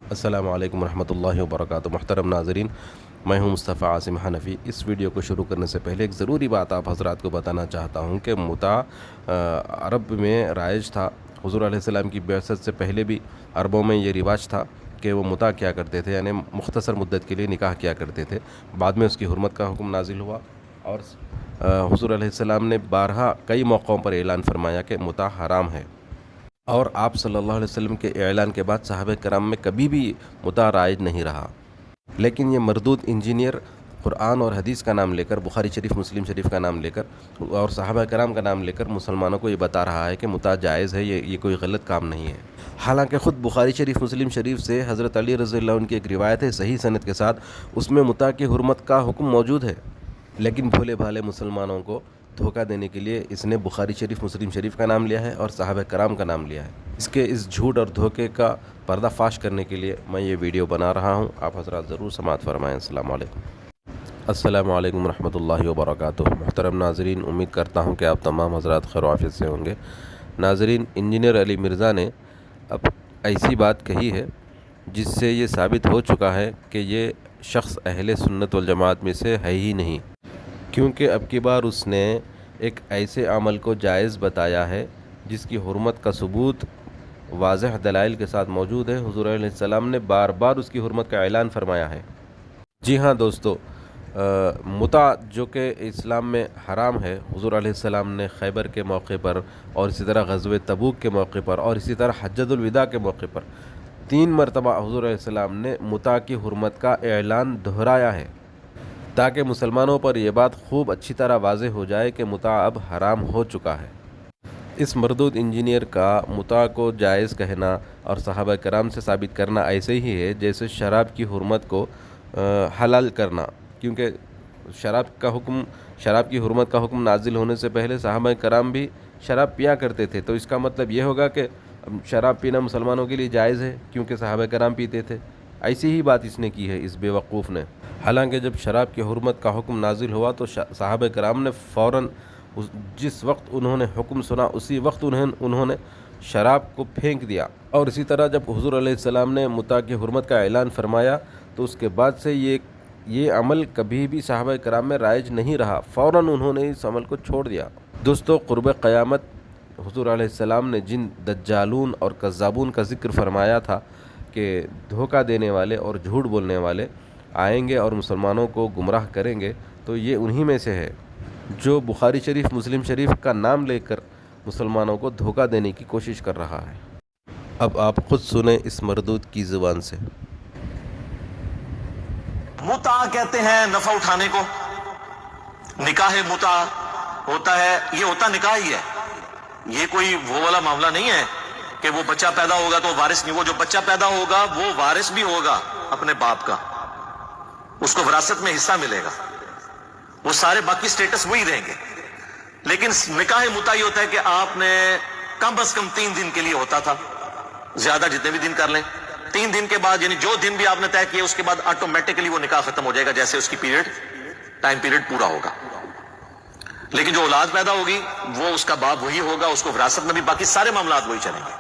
السلام علیکم ورحمۃ اللہ وبرکاتہ۔ محترم ناظرین، میں ہوں مصطفیٰ عاصم حنفی۔ اس ویڈیو کو شروع کرنے سے پہلے ایک ضروری بات آپ حضرات کو بتانا چاہتا ہوں کہ متع عرب میں رائج تھا۔ حضور علیہ السلام کی بعثت سے پہلے بھی عربوں میں یہ رواج تھا کہ وہ متع کیا کرتے تھے، یعنی مختصر مدت کے لیے نکاح کیا کرتے تھے۔ بعد میں اس کی حرمت کا حکم نازل ہوا اور حضور علیہ السلام نے بارہا کئی موقعوں پر اعلان فرمایا کہ متع حرام ہے، اور آپ صلی اللہ علیہ وسلم کے اعلان کے بعد صحابہ کرام میں کبھی بھی متع رائج نہیں رہا۔ لیکن یہ مردود انجینئر قرآن اور حدیث کا نام لے کر، بخاری شریف مسلم شریف کا نام لے کر اور صحابہ کرام کا نام لے کر مسلمانوں کو یہ بتا رہا ہے کہ متع جائز ہے، یہ کوئی غلط کام نہیں ہے۔ حالانکہ خود بخاری شریف مسلم شریف سے حضرت علی رضی اللہ عنہ کی ایک روایت ہے صحیح سند کے ساتھ، اس میں متع کی حرمت کا حکم موجود ہے، لیکن بھولے بھالے مسلمانوں کو دھوکہ دینے کے لیے اس نے بخاری شریف مسلم شریف کا نام لیا ہے اور صحابہ کرام کا نام لیا ہے۔ اس جھوٹ اور دھوکے کا پردہ فاش کرنے کے لیے میں یہ ویڈیو بنا رہا ہوں۔ آپ حضرات ضرور سماعت فرمائیں۔ السلام علیکم۔ السلام علیکم ورحمۃ اللہ وبرکاتہ۔ محترم ناظرین، امید کرتا ہوں کہ آپ تمام حضرات خیر و عافیت سے ہوں گے۔ ناظرین، انجینئر علی مرزا نے اب ایسی بات کہی ہے جس سے یہ ثابت ہو چکا ہے کہ یہ شخص اہل سنت والجماعت میں سے ہے ہی نہیں، کیونکہ اب کی بار اس نے ایک ایسے عمل کو جائز بتایا ہے جس کی حرمت کا ثبوت واضح دلائل کے ساتھ موجود ہے۔ حضور علیہ السلام نے بار بار اس کی حرمت کا اعلان فرمایا ہے۔ جی ہاں دوستو، متع جو کہ اسلام میں حرام ہے، حضور علیہ السلام نے خیبر کے موقع پر اور اسی طرح غزوہ تبوک کے موقع پر اور اسی طرح حجۃ الوداع کے موقع پر 3 مرتبہ حضور علیہ السلام نے متع کی حرمت کا اعلان دہرایا ہے، تاکہ مسلمانوں پر یہ بات خوب اچھی طرح واضح ہو جائے کہ متع اب حرام ہو چکا ہے۔ اس مردود انجینئر کا متع کو جائز کہنا اور صحابہ کرام سے ثابت کرنا ایسے ہی ہے جیسے شراب کی حرمت کو حلال کرنا، کیونکہ شراب کی حرمت کا حکم نازل ہونے سے پہلے صحابہ کرام بھی شراب پیا کرتے تھے، تو اس کا مطلب یہ ہوگا کہ شراب پینا مسلمانوں کے لیے جائز ہے کیونکہ صحابہ کرام پیتے تھے۔ ایسی ہی بات اس نے کی ہے، اس بے وقوف نے۔ حالانکہ جب شراب کی حرمت کا حکم نازل ہوا تو صحابہ کرام نے فوراً جس وقت انہوں نے حکم سنا اسی وقت انہوں نے شراب کو پھینک دیا، اور اسی طرح جب حضور علیہ السلام نے متع کی حرمت کا اعلان فرمایا تو اس کے بعد سے یہ عمل کبھی بھی صحابہ کرام میں رائج نہیں رہا، فوراً انہوں نے اس عمل کو چھوڑ دیا۔ دوستو، قرب قیامت حضور علیہ السلام نے جن دجالون اور کذابون کا ذکر فرمایا تھا کہ دھوکہ دینے والے اور جھوٹ بولنے والے آئیں گے اور مسلمانوں کو گمراہ کریں گے، تو یہ انہی میں سے ہے جو بخاری شریف مسلم شریف کا نام لے کر مسلمانوں کو دھوکہ دینے کی کوشش کر رہا ہے۔ اب آپ خود سنیں اس مردود کی زبان سے۔ متع کہتے ہیں نفع اٹھانے کو، نکاح متع ہوتا ہے، یہ ہوتا نکاح ہی ہے، یہ کوئی وہ والا معاملہ نہیں ہے کہ وہ بچہ پیدا ہوگا تو وارث نہیں، وہ جو بچہ پیدا ہوگا وہ وارث بھی ہوگا اپنے باپ کا، اس کو وراثت میں حصہ ملے گا، وہ سارے باقی سٹیٹس وہی رہیں گے۔ لیکن نکاح متع یہ ہوتا ہے کہ آپ نے کم از کم 3 دن کے لیے ہوتا تھا، زیادہ جتنے بھی دن کر لیں، 3 دن کے بعد یعنی جو دن بھی آپ نے طے کیا اس کے بعد آٹومیٹکلی وہ نکاح ختم ہو جائے گا جیسے اس کی ٹائم پیریڈ پورا ہوگا۔ لیکن جو اولاد پیدا ہوگی وہ اس کا باپ وہی ہوگا، اس کو وراثت میں بھی باقی سارے معاملات وہی چلیں گے،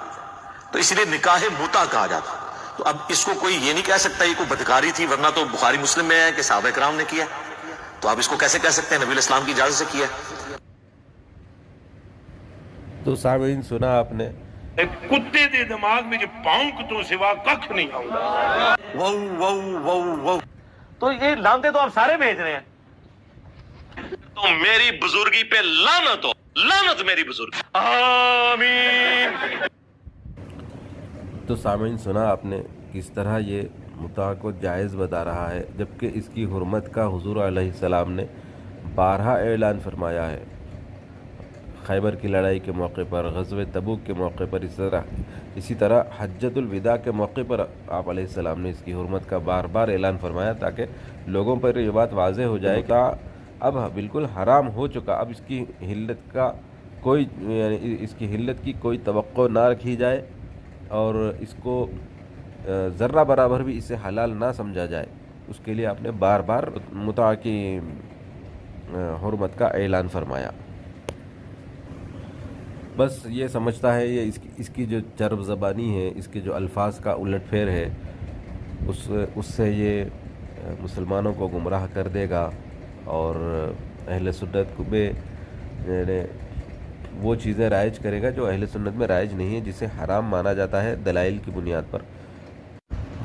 تو اس لیے نکاح متع کہا جاتا۔ تو اب اس کو کوئی یہ نہیں کہہ سکتا یہ کوئی بدکاری تھی، ورنہ تو بخاری مسلم میں ہے کہ صحابہ کرام نے کیا، تو آپ اس کو کیسے کہہ سکتے ہیں نبی علیہ السلام کی اجازت سے کیا؟ تو سامعین، سنا آپ نے، کتے دے دماغ میں جو پونک تو سوا ککھ نہیں آؤں، وو وو وو وو، تو یہ لانتے تو آپ سارے بھیج رہے ہیں، تو میری بزرگی پہ لعنت ہو، لعنت میری بزرگی، آمین۔ تو سامعین، سنا آپ نے کس طرح یہ متع کو جائز بتا رہا ہے، جبکہ اس کی حرمت کا حضور علیہ السلام نے بارہا اعلان فرمایا ہے۔ خیبر کی لڑائی کے موقع پر، غزوہ تبوک کے موقع پر، اسی طرح حجۃ الوداع کے موقع پر آپ علیہ السلام نے اس کی حرمت کا بار بار اعلان فرمایا تاکہ لوگوں پر یہ بات واضح ہو جائے کہ اب بالکل حرام ہو چکا، اب اس کی حلت کی کوئی توقع نہ رکھی جائے اور اس کو ذرہ برابر بھی اسے حلال نہ سمجھا جائے۔ اس کے لیے آپ نے بار بار متع کی حرمت کا اعلان فرمایا۔ بس یہ سمجھتا ہے، یہ اس کی جو چرب زبانی ہے، اس کے جو الفاظ کا الٹ پھیر ہے، اس سے یہ مسلمانوں کو گمراہ کر دے گا اور اہل سنت میں وہ چیزیں رائج کرے گا جو اہل سنت میں رائج نہیں ہے، جسے حرام مانا جاتا ہے دلائل کی بنیاد پر۔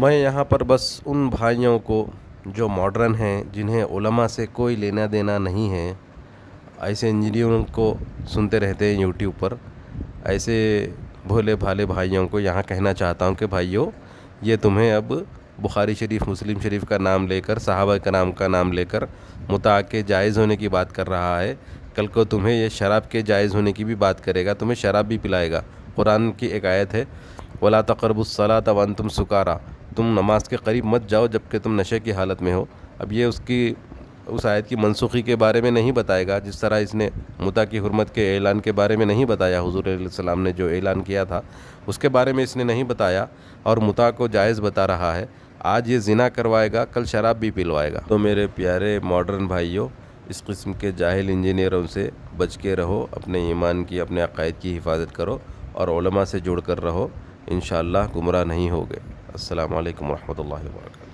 میں یہاں پر بس ان بھائیوں کو جو ماڈرن ہیں، جنہیں علماء سے کوئی لینا دینا نہیں ہے، ایسے انجینئروں کو سنتے رہتے ہیں یوٹیوب پر، ایسے بھولے بھالے بھائیوں کو یہاں کہنا چاہتا ہوں کہ بھائیوں، یہ تمہیں اب بخاری شریف، مسلم شریف کا نام لے کر، صحابہ کرام کا نام لے کر متع کے جائز ہونے کی بات کر رہا ہے، کل کو تمہیں یہ شراب کے جائز ہونے کی بھی بات کرے گا، تمہیں شراب بھی پلائے گا۔ قرآن کی ایک آیت ہے، وَلَا تَقْرَبُوا الصَّلَاةَ وَأَنْتُمْ سُكَارَىٰ، تم نماز کے قریب مت جاؤ جبکہ تم نشے کی حالت میں ہو۔ اب یہ اس آیت کی منسوخی کے بارے میں نہیں بتائے گا، جس طرح اس نے متع کی حرمت کے اعلان کے بارے میں نہیں بتایا، حضور علیہ السلام نے جو اعلان کیا تھا اس کے بارے میں اس نے نہیں بتایا، اور متع کو جائز بتا رہا ہے۔ آج یہ زنا کروائے گا، کل شراب بھی پلوائے گا۔ تو میرے پیارے ماڈرن بھائیوں، اس قسم کے جاہل انجینئروں سے بچ کے رہو، اپنے ایمان کی، اپنے عقائد کی حفاظت کرو اور علماء سے جڑ کر رہو، انشاءاللہ گمراہ نہیں ہوگے۔ السلام علیکم ورحمۃ اللہ وبرکاتہ۔